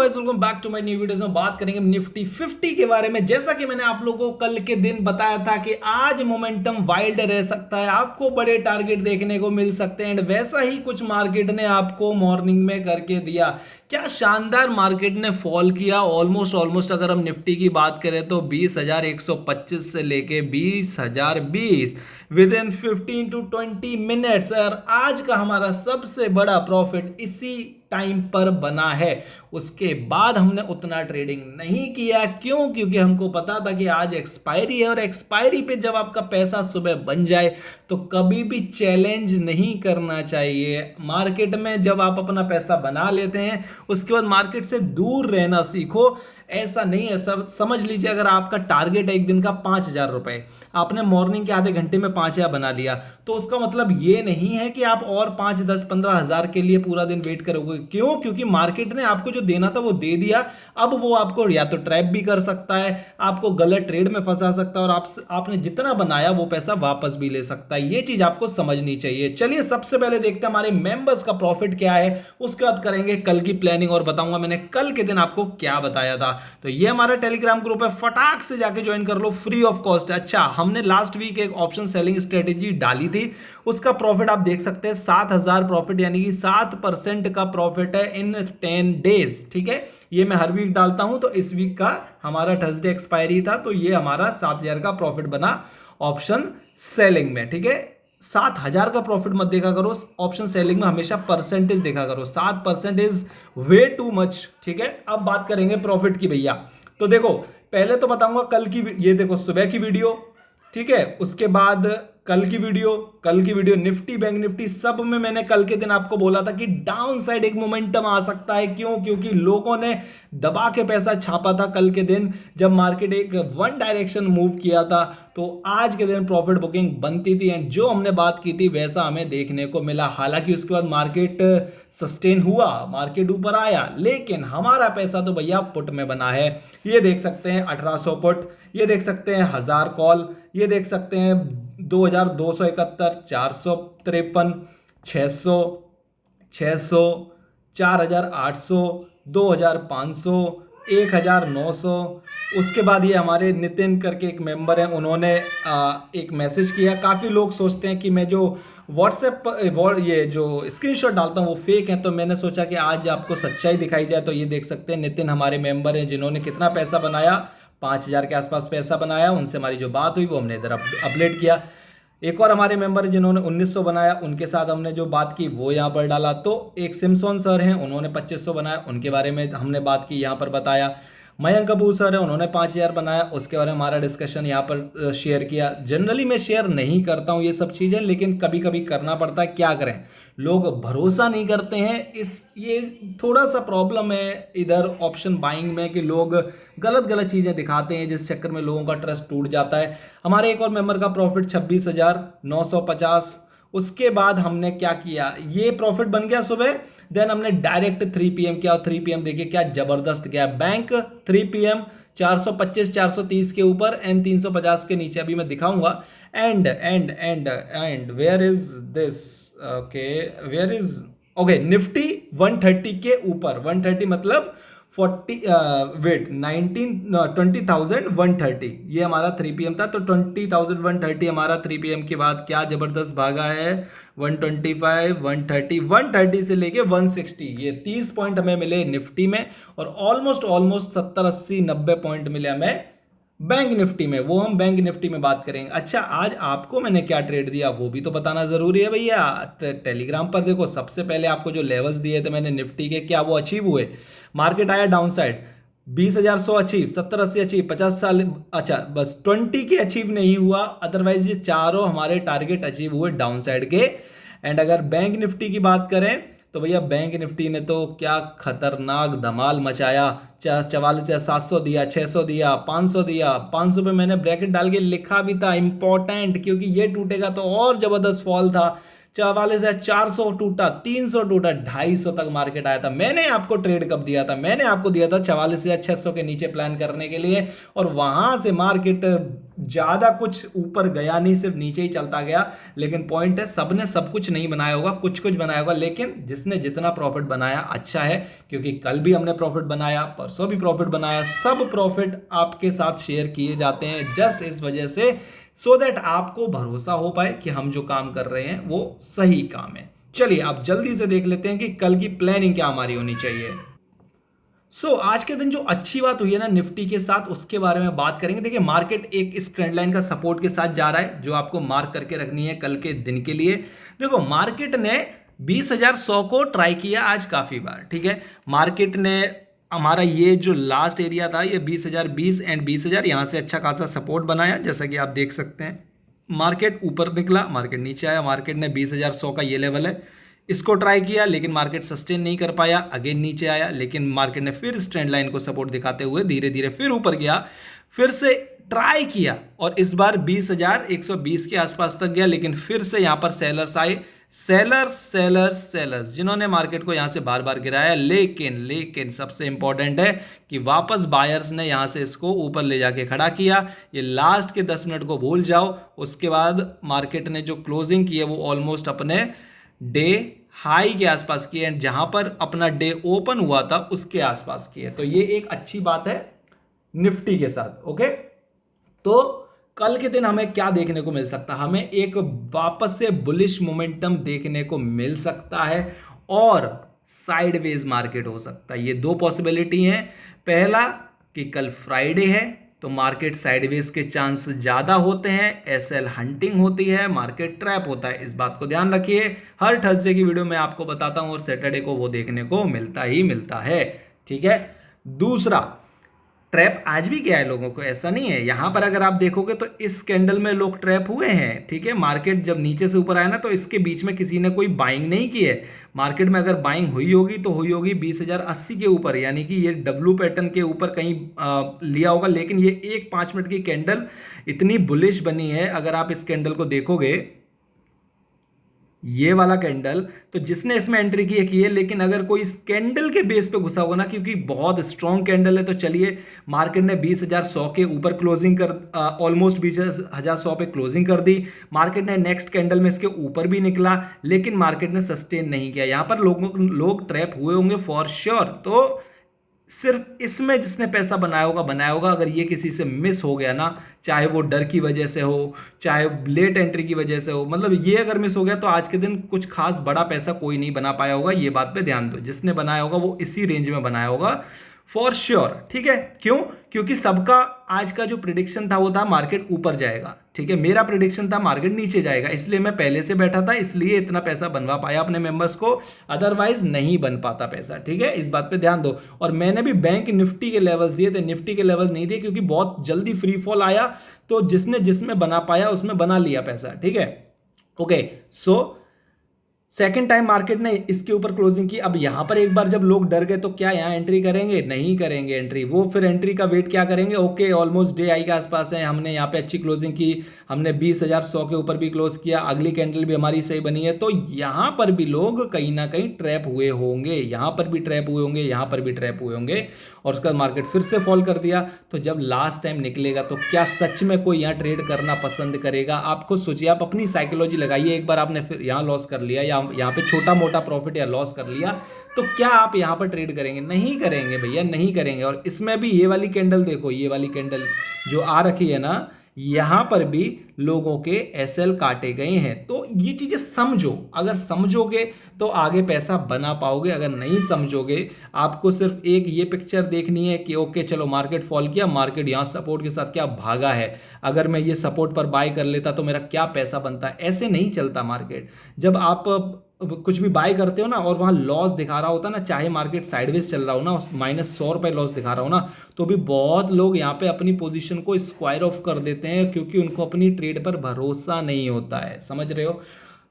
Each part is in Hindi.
Guys, welcome back to my new videos में बात करेंगे निफ्टी 50 के बारे में। जैसा कि मैंने आप लोगों को कल के दिन बताया था कि आज मोमेंटम वाइल्ड रह सकता है, आपको बड़े टारगेट देखने को मिल सकते हैं एंड वैसा ही कुछ मार्केट ने आपको मॉर्निंग में करके दिया। क्या शानदार मार्केट ने फॉल किया। ऑलमोस्ट अगर हम निफ्टी की बात करें तो 20,125 से लेके 20,020 विद इन 15 टू 20 मिनट्स। और आज का हमारा सबसे बड़ा प्रॉफिट इसी टाइम पर बना है। उसके बाद हमने उतना ट्रेडिंग नहीं किया। क्यों? क्योंकि हमको पता था कि आज एक्सपायरी है और एक्सपायरी पे जब आपका पैसा सुबह बन जाए तो कभी भी चैलेंज नहीं करना चाहिए। मार्केट में जब आप अपना पैसा बना लेते हैं उसके बाद मार्केट से दूर रहना सीखो। ऐसा नहीं है सब, समझ लीजिए अगर आपका टारगेट है एक दिन का 5,000 रुपए, आपने मॉर्निंग के आधे घंटे में 5,000 बना लिया, तो उसका मतलब ये नहीं है कि आप और 5, 10, 15,000 के लिए पूरा दिन वेट करोगे। क्यों? क्योंकि मार्केट ने आपको जो देना था वो दे दिया। अब वो आपको या तो ट्रैप भी कर सकता है, आपको गलत ट्रेड में फंसा सकता है, और आपने जितना बनाया वो पैसा वापस भी ले सकता है। ये चीज आपको समझनी चाहिए। चलिए सबसे पहले देखते हैं हमारे मेंबर्स का प्रॉफिट क्या है, उसके बाद करेंगे कल की प्लानिंग और बताऊंगा मैंने कल के दिन आपको क्या बताया था। तो ये हमारा टेलीग्राम ग्रुप है, फटाक से जाके ज्वाइन कर लो, फ्री ऑफ कॉस्ट है। अच्छा, हमने लास्ट वीक एक ऑप्शन सेलिंग स्ट्रेटेजी डाली थी, उसका प्रॉफिट आप देख सकते हैं 7,000 प्रॉफिट, यानी कि 7% का प्रॉफिट है इन 10 डेज। ठीक है, ये मैं हर वीक डालता हूं। तो इस वीक का हमारा थर्सडे एक्सपायरी था, तो ये हमारा 7,000 का प्रॉफिट बना ऑप्शन सेलिंग में। ठीक है, 7,000 का प्रॉफिट मत देखा करो ऑप्शन सेलिंग में, हमेशा परसेंटेज देखा करो। 7% इज वे टू मच। ठीक है, अब बात करेंगे प्रॉफिट की भैया। तो देखो, पहले तो बताऊंगा कल की, ये देखो सुबह की वीडियो, ठीक है, उसके बाद कल की वीडियो निफ्टी बैंक निफ्टी सब में मैंने कल के दिन आपको बोला था कि डाउन साइड एक मोमेंटम आ सकता है। क्यों? क्योंकि लोगों ने दबा के पैसा छापा था कल के दिन जब मार्केट एक वन डायरेक्शन मूव किया था। तो आज के दिन प्रॉफिट बुकिंग बनती थी एंड जो हमने बात की थी वैसा हमें देखने को मिला। हालांकि उसके बाद मार्केट सस्टेन हुआ, मार्केट ऊपर आया, लेकिन हमारा पैसा तो भैया पुट में बना है। ये देख सकते हैं 1,800 पुट, ये देख सकते हैं 1,000 कॉल, ये देख सकते हैं 2,271, 453, 600, 600, 4,800, 2,500, 1,900। उसके बाद ये हमारे नितिन करके एक मेंबर हैं, उन्होंने एक मैसेज किया। काफ़ी लोग सोचते हैं कि मैं जो व्हाट्सएप ये जो स्क्रीनशॉट डालता हूँ वो फेक है, तो मैंने सोचा कि आज आपको सच्चाई दिखाई जाए। तो ये देख सकते हैं नितिन हमारे मेंबर हैं जिन्होंने कितना पैसा बनाया, 5,000 के आसपास पैसा बनाया। उनसे हमारी जो बात हुई वो हमने इधर अपडेट किया। एक और हमारे मेंबर जिन्होंने 1,900 बनाया, उनके साथ हमने जो बात की वो यहाँ पर डाला। तो एक सिमसोन सर हैं, उन्होंने 2,500 बनाया, उनके बारे में हमने बात की, यहाँ पर बताया। मयंक कपूर सर है, उन्होंने 5,000 बनाया, उसके बारे में हमारा डिस्कशन यहाँ पर शेयर किया। जनरली मैं शेयर नहीं करता हूँ ये सब चीज़ें, लेकिन कभी कभी करना पड़ता है, क्या करें, लोग भरोसा नहीं करते हैं। ये थोड़ा सा प्रॉब्लम है इधर ऑप्शन बाइंग में कि लोग गलत गलत चीज़ें दिखाते हैं, जिस चक्कर में लोगों का ट्रस्ट टूट जाता है। हमारे एक और मेंबर का प्रॉफिट 26,950। उसके बाद हमने क्या किया, ये प्रॉफिट बन गया सुबह, देन हमने डायरेक्ट 3 PM किया। और 3 PM देखिए क्या जबरदस्त गया बैंक। 3 PM 425 430 के ऊपर एंड 350 के नीचे, अभी मैं दिखाऊंगा। And and and and where is this, okay where is, okay Nifty 130 के ऊपर, 130 मतलब 40 वेट 20,130, ये हमारा 3 PM था। तो 20,130 हमारा 3 PM के बाद क्या जबरदस्त भागा है, 125, 130, 130 से लेके 160, ये 30 पॉइंट हमें मिले निफ्टी में, और ऑलमोस्ट 70, 80, 90 पॉइंट मिले हमें बैंक निफ्टी में। वो हम बैंक निफ्टी में बात करेंगे। अच्छा, आज आपको मैंने क्या ट्रेड दिया वो भी तो बताना जरूरी है भैया। टेलीग्राम पर देखो, सबसे पहले आपको जो लेवल्स दिए थे मैंने निफ्टी के, क्या वो अचीव हुए? मार्केट आया डाउन साइड, 20,100 अचीव, 70, 80 अचीव, 50 साल, अच्छा बस 20 के अचीव नहीं हुआ, अदरवाइज ये चारों हमारे टारगेट अचीव हुए डाउन साइड के। एंड अगर बैंक निफ्टी की बात करें तो भैया बैंक निफ्टी ने तो क्या खतरनाक धमाल मचाया। 44,700 दिया, 600 दिया, 500 दिया। 500 पे मैंने ब्रैकेट डाल के लिखा भी था इंपॉर्टेंट, क्योंकि ये टूटेगा तो और जबरदस्त फॉल था। 44,400 टूटा, 300 टूटा, 250 तक मार्केट आया था। मैंने आपको ट्रेड कब दिया था? मैंने आपको दिया था 44,600 के नीचे प्लान करने के लिए, और वहां से मार्केट ज्यादा कुछ ऊपर गया नहीं, सिर्फ नीचे ही चलता गया। लेकिन पॉइंट है, सबने सब कुछ नहीं बनाया होगा, कुछ कुछ बनाया होगा, लेकिन जिसने जितना प्रॉफिट बनाया अच्छा है, क्योंकि कल भी हमने प्रॉफिट बनाया, परसों भी प्रॉफिट बनाया। सब प्रॉफिट आपके साथ शेयर किए जाते हैं जस्ट इस वजह से, सो दैट आपको भरोसा हो पाए कि हम जो काम कर रहे हैं वो सही काम है। चलिए अब जल्दी से देख लेते हैं कि कल की प्लानिंग क्या हमारी होनी चाहिए। आज के दिन जो अच्छी बात हुई है ना निफ्टी के साथ, उसके बारे में बात करेंगे। देखिए मार्केट एक इस ट्रेंड लाइन का सपोर्ट के साथ जा रहा है, जो आपको मार्क करके रखनी है कल के दिन के लिए। देखो मार्केट ने 20,100 को ट्राई किया आज काफी बार, ठीक है। मार्केट ने हमारा ये जो लास्ट एरिया था, ये 20,020 एंड 20,000, यहां से अच्छा खासा सपोर्ट बनाया, जैसा कि आप देख सकते हैं। मार्केट ऊपर निकला, मार्केट नीचे आया। मार्केट ने 20,100 का ये लेवल है, इसको ट्राई किया, लेकिन मार्केट सस्टेन नहीं कर पाया, अगेन नीचे आया। लेकिन मार्केट ने फिर इस ट्रेंड लाइन को सपोर्ट दिखाते हुए धीरे धीरे फिर ऊपर गया, फिर से ट्राई किया, और इस बार 20,120 के आसपास तक गया। लेकिन फिर से यहां पर सेलर्स आए, सेलर्स सेलर्स सेलर्स, जिन्होंने मार्केट को यहां से बार बार गिराया। लेकिन लेकिन सबसे इंपॉर्टेंट है कि वापस बायर्स ने यहां से इसको ऊपर ले जाके खड़ा किया। ये लास्ट के 10 मिनट को भूल जाओ, उसके बाद मार्केट ने जो क्लोजिंग की है वो ऑलमोस्ट अपने डे हाई के आसपास की है, जहां पर अपना डे ओपन हुआ था उसके आसपास की है। तो ये एक अच्छी बात है निफ्टी के साथ। ओके, तो कल के दिन हमें क्या देखने को मिल सकता है? हमें एक वापस से बुलिश मोमेंटम देखने को मिल सकता है, और साइडवेज मार्केट हो सकता है। ये दो पॉसिबिलिटी हैं। पहला कि कल फ्राइडे है तो मार्केट साइडवेज के चांस ज्यादा होते हैं, एसएल हंटिंग होती है, मार्केट ट्रैप होता है। इस बात को ध्यान रखिए। हर थर्सडे की वीडियो में आपको बताता हूं, और सैटरडे को वो देखने को मिलता ही मिलता है, ठीक है। दूसरा, ट्रैप आज भी गया है लोगों को, ऐसा नहीं है। यहां पर अगर आप देखोगे तो इस कैंडल में लोग ट्रैप हुए हैं, ठीक है। मार्केट जब नीचे से ऊपर आया ना, तो इसके बीच में किसी ने कोई बाइंग नहीं की है। मार्केट में अगर बाइंग हुई होगी तो हुई होगी 20,080 के ऊपर, यानी कि ये डब्ल्यू पैटर्न के ऊपर कहीं लिया होगा। लेकिन ये एक 5 मिनट की कैंडल इतनी बुलिश बनी है, अगर आप इस कैंडल को देखोगे, ये वाला कैंडल, तो जिसने इसमें एंट्री की है। लेकिन अगर कोई इस कैंडल के बेस पे घुसा होगा ना, क्योंकि बहुत स्ट्रॉन्ग कैंडल है, तो चलिए मार्केट ने 20,100 के ऊपर क्लोजिंग कर, ऑलमोस्ट 20,100 पे क्लोजिंग कर दी। मार्केट ने नेक्स्ट कैंडल में इसके ऊपर भी निकला, लेकिन मार्केट ने सस्टेन नहीं किया। यहां पर लोग ट्रैप हुए होंगे फॉर श्योर। तो सिर्फ इसमें जिसने पैसा बनाया होगा। अगर ये किसी से मिस हो गया ना, चाहे वो डर की वजह से हो, चाहे लेट एंट्री की वजह से हो, मतलब ये अगर मिस हो गया तो आज के दिन कुछ खास बड़ा पैसा कोई नहीं बना पाया होगा। ये बात पे ध्यान दो, जिसने बनाया होगा वो इसी रेंज में बनाया होगा फॉर श्योर, ठीक है। क्यों? क्योंकि सबका आज का जो प्रिडिक्शन था वो था मार्केट ऊपर जाएगा, ठीक है। मेरा प्रिडिक्शन था मार्केट नीचे जाएगा, इसलिए मैं पहले से बैठा था, इसलिए इतना पैसा बनवा पाया अपने मेंबर्स को, अदरवाइज नहीं बन पाता पैसा, ठीक है। इस बात पे ध्यान दो। और मैंने भी बैंक निफ्टी के लेवल्स दिए थे, निफ्टी के लेवल्स नहीं दिए, क्योंकि बहुत जल्दी फ्री फॉल आया, तो जिसने जिसमें बना पाया उसमें बना लिया पैसा, ठीक है। Okay, so second time market ने इसके ऊपर क्लोजिंग की। अब यहां पर एक बार जब लोग डर गए तो क्या यहां एंट्री करेंगे? नहीं करेंगे एंट्री। वो फिर एंट्री का वेट क्या करेंगे? ओके, ऑलमोस्ट डे आई के आसपास है, हमने यहां पे अच्छी क्लोजिंग की, हमने 20,100 के ऊपर भी क्लोज किया, अगली कैंडल भी हमारी सही बनी है, तो यहां पर भी लोग कहीं ना कहीं ट्रैप हुए होंगे, यहां पर भी ट्रैप हुए होंगे, यहां पर भी ट्रैप हुए होंगे, और उसका मार्केट फिर से फॉल कर दिया। तो जब लास्ट टाइम निकलेगा तो क्या सच में कोई यहां ट्रेड करना पसंद करेगा? आप खुद सोचिए, आप अपनी साइकोलॉजी लगाइए। एक बार आपने फिर यहां लॉस कर लिया, या यहां पे छोटा मोटा प्रॉफिट या लॉस कर लिया, तो क्या आप यहां पर ट्रेड करेंगे? नहीं करेंगे भैया, नहीं करेंगे। और इसमें भी ये वाली कैंडल देखो, ये वाली कैंडल जो आ रखी है ना, यहां पर भी लोगों के एसएल काटे गए हैं। तो ये चीजें समझो, अगर समझोगे तो आगे पैसा बना पाओगे, अगर नहीं समझोगे, आपको सिर्फ एक ये पिक्चर देखनी है कि ओके चलो मार्केट फॉल किया, मार्केट यहां सपोर्ट के साथ क्या भागा है, अगर मैं ये सपोर्ट पर बाय कर लेता तो मेरा क्या पैसा बनता है। ऐसे नहीं चलता मार्केट। जब आप कुछ भी बाय करते हो ना, और वहां लॉस दिखा रहा होता ना, चाहे मार्केट साइडवेज चल रहा हो ना, -100 रुपए लॉस दिखा रहा हो ना, तो भी बहुत लोग यहाँ पे अपनी पोजीशन को स्क्वायर ऑफ कर देते हैं, क्योंकि उनको अपनी ट्रेड पर भरोसा नहीं होता है। समझ रहे हो?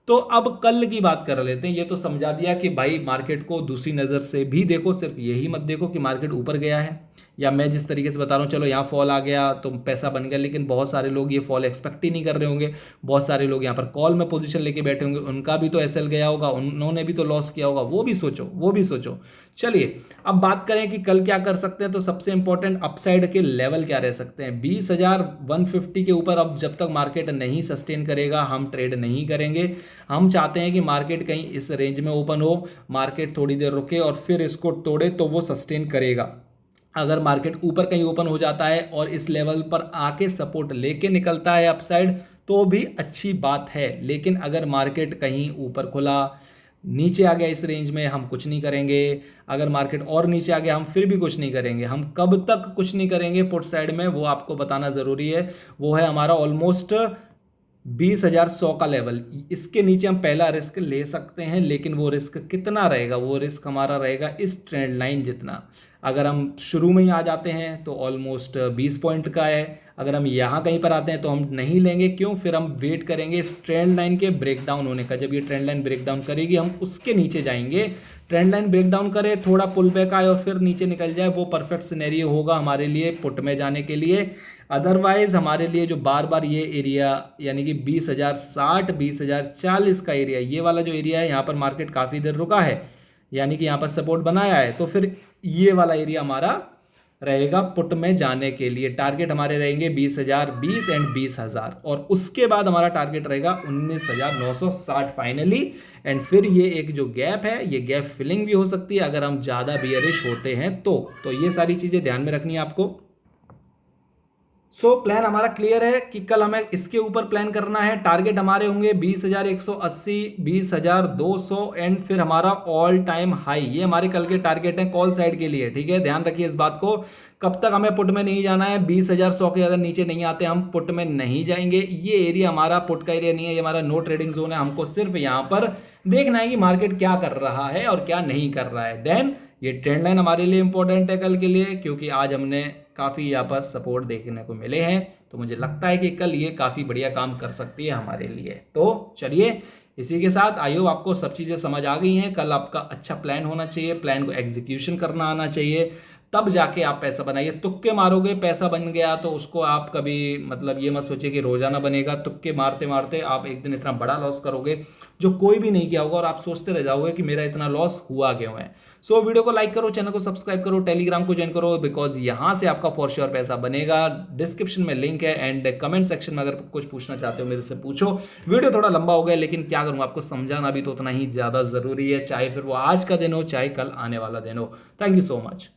तो अब कल की बात कर लेते हैं। ये तो समझा दिया कि भाई मार्केट को दूसरी नजर से भी देखो, सिर्फ यही मत देखो कि मार्केट ऊपर गया है या मैं जिस तरीके से बता रहा हूँ, चलो यहाँ फॉल आ गया तो पैसा बन गया, लेकिन बहुत सारे लोग ये फॉल एक्सपेक्ट ही नहीं कर रहे होंगे। बहुत सारे लोग यहाँ पर कॉल में पोजीशन लेके बैठे होंगे, उनका भी तो एसएल गया होगा, उन्होंने भी तो लॉस किया होगा, वो भी सोचो, वो भी सोचो। चलिए अब बात करें कि कल क्या कर सकते हैं, तो सबसे इंपॉर्टेंट अपसाइड के लेवल क्या रह सकते हैं। 20,150 के ऊपर अब जब तक मार्केट नहीं सस्टेन करेगा हम ट्रेड नहीं करेंगे। हम चाहते हैं कि मार्केट कहीं इस रेंज में ओपन हो, मार्केट थोड़ी देर रुके और फिर इसको तोड़े तो वो सस्टेन करेगा। अगर मार्केट ऊपर कहीं ओपन हो जाता है और इस लेवल पर आके सपोर्ट लेके निकलता है अपसाइड तो भी अच्छी बात है, लेकिन अगर मार्केट कहीं ऊपर खुला, नीचे आ गया इस रेंज में, हम कुछ नहीं करेंगे। अगर मार्केट और नीचे आ गया हम फिर भी कुछ नहीं करेंगे। हम कब तक कुछ नहीं करेंगे पुट साइड में, वो आपको बताना ज़रूरी है। वो है हमारा ऑलमोस्ट 20,100 का लेवल। इसके नीचे हम पहला रिस्क ले सकते हैं, लेकिन वो रिस्क कितना रहेगा, वो रिस्क हमारा रहेगा इस ट्रेंड लाइन जितना। अगर हम शुरू में ही आ जाते हैं तो ऑलमोस्ट 20 पॉइंट का है। अगर हम यहाँ कहीं पर आते हैं तो हम नहीं लेंगे, क्यों, फिर हम वेट करेंगे इस ट्रेंड लाइन के ब्रेक डाउन होने का। जब ये ट्रेंड लाइन ब्रेक डाउन करेगी हम उसके नीचे जाएंगे। ट्रेंड लाइन ब्रेक डाउन करे, थोड़ा पुल बैक आए और फिर नीचे निकल जाए, वो परफेक्ट सिनेरियो होगा हमारे लिए पुट में जाने के लिए। अदरवाइज हमारे लिए जो बार बार ये एरिया यानी कि 20,060 20,040 का एरिया, ये वाला जो एरिया है, यहाँ पर मार्केट काफ़ी देर रुका है, यानी कि यहाँ पर सपोर्ट बनाया है, तो फिर ये वाला एरिया हमारा रहेगा पुट में जाने के लिए। टारगेट हमारे रहेंगे 20,020 एंड 20,000 और उसके बाद हमारा टारगेट रहेगा 19,960 फाइनली। एंड फिर ये एक जो गैप है, ये गैप फिलिंग भी हो सकती है अगर हम ज़्यादा बियरिश होते हैं तो ये सारी चीज़ें ध्यान में रखनी है आपको। प्लान हमारा क्लियर है कि कल हमें इसके ऊपर प्लान करना है। टारगेट हमारे होंगे 20,180 20,200 एंड फिर हमारा ऑल टाइम हाई। ये हमारे कल के टारगेट हैं कॉल साइड के लिए, ठीक है, ध्यान रखिए इस बात को। कब तक हमें पुट में नहीं जाना है, 20,100 के अगर नीचे नहीं आते हम पुट में नहीं जाएंगे। ये एरिया हमारा पुट का एरिया नहीं है, ये हमारा नो ट्रेडिंग जोन है। हमको सिर्फ यहाँ पर देखना है कि मार्केट क्या कर रहा है और क्या नहीं कर रहा है। देन ये ट्रेंड लाइन हमारे लिए इंपॉर्टेंट है कल के लिए, क्योंकि आज हमने काफ़ी यहाँ पर सपोर्ट देखने को मिले हैं, तो मुझे लगता है कि कल ये काफ़ी बढ़िया काम कर सकती है हमारे लिए। तो चलिए इसी के साथ आई होप आपको सब चीज़ें समझ आ गई हैं। कल आपका अच्छा प्लान होना चाहिए, प्लान को एग्जीक्यूशन करना आना चाहिए, तब जाके आप पैसा बनाइए। तुक्के मारोगे पैसा बन गया तो उसको आप कभी मतलब ये मत सोचिए कि रोजाना बनेगा। तुक्के मारते मारते आप एक दिन इतना बड़ा लॉस करोगे जो कोई भी नहीं किया होगा और आप सोचते रह जाओगे कि मेरा इतना लॉस हुआ क्यों है। वीडियो को लाइक करो, चैनल को सब्सक्राइब करो, टेलीग्राम को ज्वाइन करो, बिकॉज यहां से आपका फॉर श्योर पैसा बनेगा। डिस्क्रिप्शन में लिंक है एंड कमेंट सेक्शन में अगर कुछ पूछना चाहते हो मेरे से पूछो। वीडियो थोड़ा लंबा हो गया, लेकिन क्या करूं, आपको समझाना भी तो उतना ही ज्यादा जरूरी है, चाहे फिर वो आज का दिन हो चाहे कल आने वाला दिन हो। Thank you so much.